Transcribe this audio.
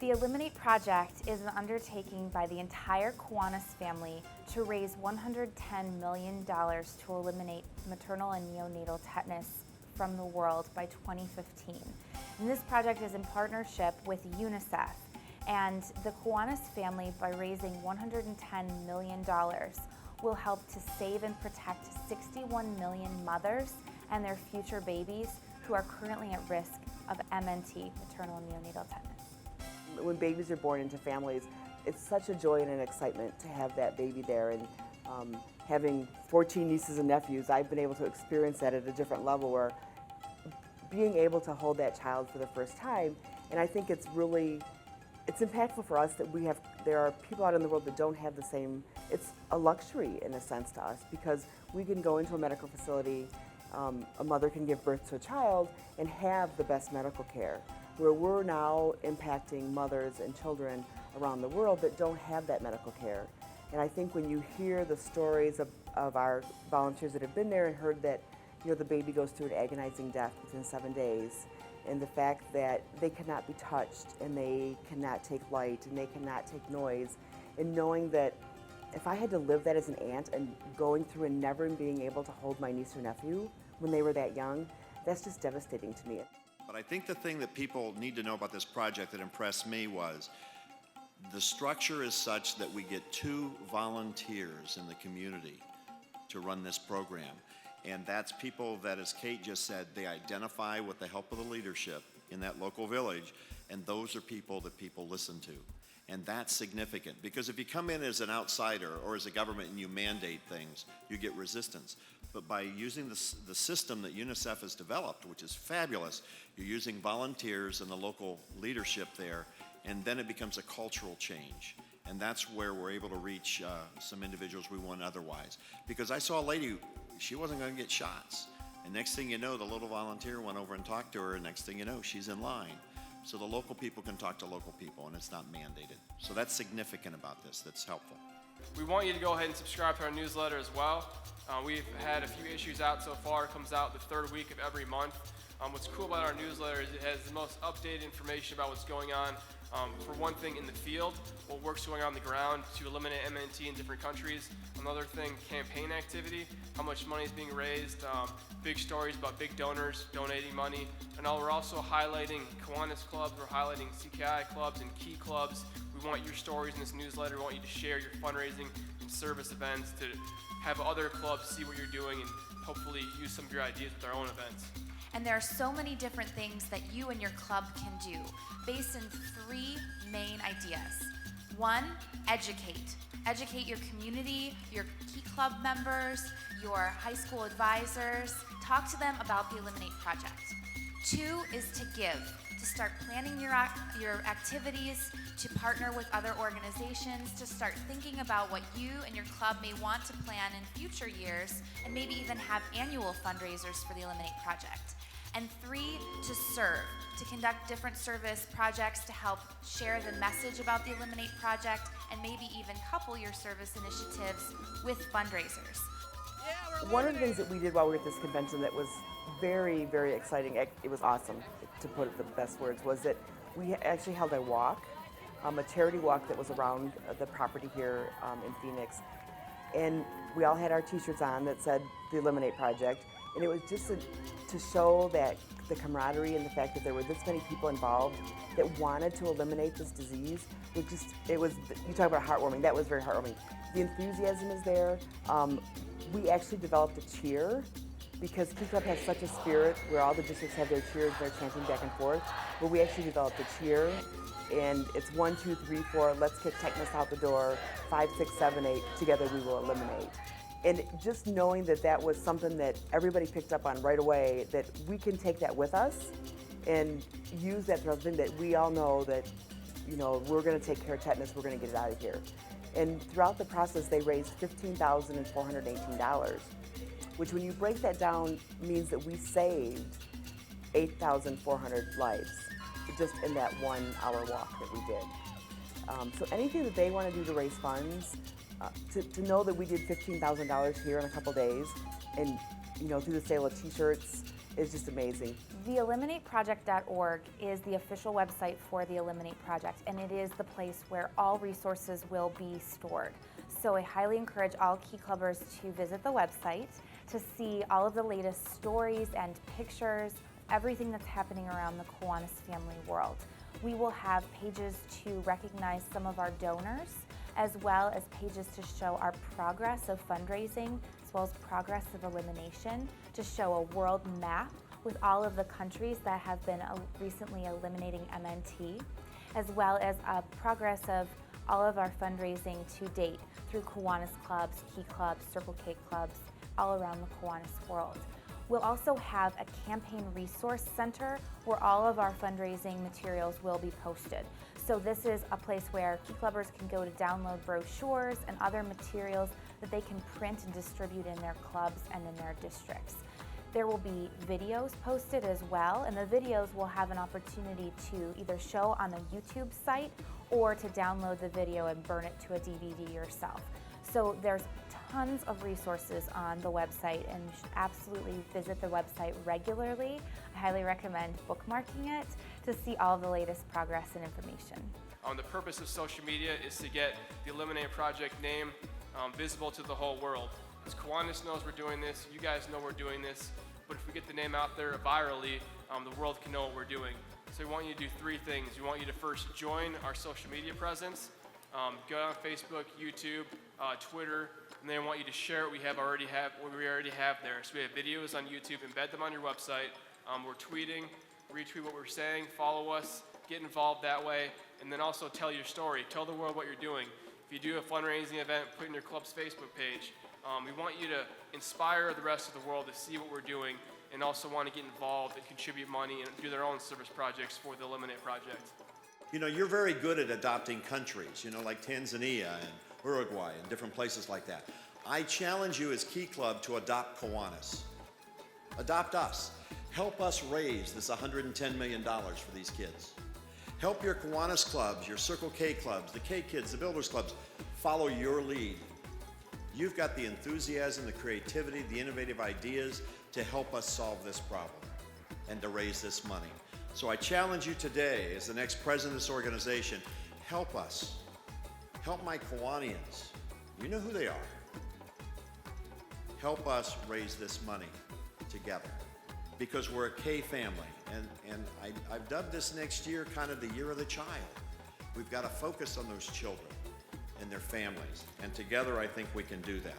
The Eliminate Project is an undertaking by the entire Kiwanis family to raise $110 million to eliminate maternal and neonatal tetanus from the world by 2015. And this project is in partnership with UNICEF. And the Kiwanis family, by raising $110 million, will help to save and protect 61 million mothers and their future babies who are currently at risk of MNT, maternal and neonatal tetanus. When babies are born into families, it's such a joy and an excitement to have that baby there. And having 14 nieces and nephews, I've been able to experience that at a different level, where being able to hold that child for the first time, and I think it's impactful for us that there are people out in the world that don't have the same. It's a luxury in a sense to us, because we can go into a medical facility, a mother can give birth to a child and have the best medical care, where we're now impacting mothers and children around the world that don't have that medical care. And I think when you hear the stories of our volunteers that have been there and heard that, the baby goes through an agonizing death within 7 days, and the fact that they cannot be touched and they cannot take light and they cannot take noise, and knowing that if I had to live that as an aunt and going through and never being able to hold my niece or nephew when they were that young, that's just devastating to me. But I think the thing that people need to know about this project that impressed me was the structure is such that we get 2 volunteers in the community to run this program. And that's people that, as Kate just said, they identify with the help of the leadership in that local village, and those are people that people listen to. And that's significant, because if you come in as an outsider or as a government and you mandate things, you get resistance. But by using the system that UNICEF has developed, which is fabulous, you're using volunteers and the local leadership there, and then it becomes a cultural change. And that's where we're able to reach some individuals we wouldn't otherwise. Because I saw a lady, she wasn't going to get shots. And next thing you know, the little volunteer went over and talked to her, and next thing you know, she's in line. So the local people can talk to local people, and it's not mandated. So that's significant about this, that's helpful. We want you to go ahead and subscribe to our newsletter as well. We've had a few issues out so far. It comes out the 3rd week of every month. What's cool about our newsletter is it has the most updated information about what's going on. For one thing, in the field, what work's going on the ground to eliminate MNT in different countries. Another thing, campaign activity, how much money is being raised, big stories about big donors donating money. And we're also highlighting Kiwanis clubs, we're highlighting CKI clubs and key clubs. We want your stories in this newsletter. We want you to share your fundraising and service events, to have other clubs see what you're doing and hopefully use some of your ideas with our own events. And there are so many different things that you and your club can do, based in 3 main ideas. 1, educate. Educate your community, your key club members, your high school advisors. Talk to them about the Eliminate Project. 2 is to give, to start planning your activities, to partner with other organizations, to start thinking about what you and your club may want to plan in future years, and maybe even have annual fundraisers for the Eliminate Project. And 3, to serve, to conduct different service projects to help share the message about the Eliminate Project, and maybe even couple your service initiatives with fundraisers. One of the things that we did while we were at this convention that was very, very exciting, it was awesome, to put it the best words, was that we actually held a walk, a charity walk that was around the property here in Phoenix. And we all had our t-shirts on that said the Eliminate Project. And it was just to show that the camaraderie and the fact that there were this many people involved that wanted to eliminate this disease. You talk about heartwarming, that was very heartwarming. The enthusiasm is there. We actually developed a cheer, because Key Club has such a spirit where all the districts have their cheers, they're chanting back and forth. But we actually developed a cheer, and it's 1, 2, 3, 4, let's kick tetanus out the door, 5, 6, 7, 8, together we will eliminate. And just knowing that that was something that everybody picked up on right away, that we can take that with us and use that throughout the thing, that we all know that, we're going to take care of tetanus, we're going to get it out of here. And throughout the process, they raised $15,418, which when you break that down means that we saved 8,400 lives just in that 1-hour walk that we did. So anything that they want to do to raise funds, to know that we did $15,000 here in a couple days, and through the sale of t-shirts is just amazing. The EliminateProject.org is the official website for the Eliminate Project, and it is the place where all resources will be stored. So I highly encourage all Key Clubbers to visit the website to see all of the latest stories and pictures, everything that's happening around the Kiwanis family world. We will have pages to recognize some of our donors, as well as pages to show our progress of fundraising, as well as progress of elimination, to show a world map with all of the countries that have been recently eliminating MNT, as well as a progress of all of our fundraising to date through Kiwanis clubs, Key clubs, Circle K clubs, all around the Kiwanis world. We'll also have a campaign resource center where all of our fundraising materials will be posted. So this is a place where Key Clubbers can go to download brochures and other materials that they can print and distribute in their clubs and in their districts. There will be videos posted as well, and the videos will have an opportunity to either show on the YouTube site or to download the video and burn it to a DVD yourself. So there's tons of resources on the website, and you should absolutely visit the website regularly. I highly recommend bookmarking it to see all of the latest progress and information. The purpose of social media is to get the Eliminate Project name visible to the whole world. Because Kiwanis knows we're doing this, you guys know we're doing this, but if we get the name out there virally, the world can know what we're doing. So we want you to do three things. We want you to first join our social media presence. Go on Facebook, YouTube, Twitter, and then I want you to share what we already have there. So we have videos on YouTube, embed them on your website. We're tweeting, retweet what we're saying, follow us, get involved that way, and then also tell your story. Tell the world what you're doing. If you do a fundraising event, put it in your club's Facebook page. We want you to inspire the rest of the world to see what we're doing and also want to get involved and contribute money and do their own service projects for the Eliminate Project. You know, you're very good at adopting countries, you know, like Tanzania and Uruguay and different places like that. I challenge you as Key Club to adopt Kiwanis. Adopt us. Help us raise this $110 million for these kids. Help your Kiwanis clubs, your Circle K clubs, the K Kids, the Builders clubs, follow your lead. You've got the enthusiasm, the creativity, the innovative ideas to help us solve this problem and to raise this money. So I challenge you today, as the next president of this organization, help us. Help my Kiwanians. You know who they are. Help us raise this money together, because we're a K family. And I've dubbed this next year kind of the year of the child. We've got to focus on those children and their families. And together I think we can do that.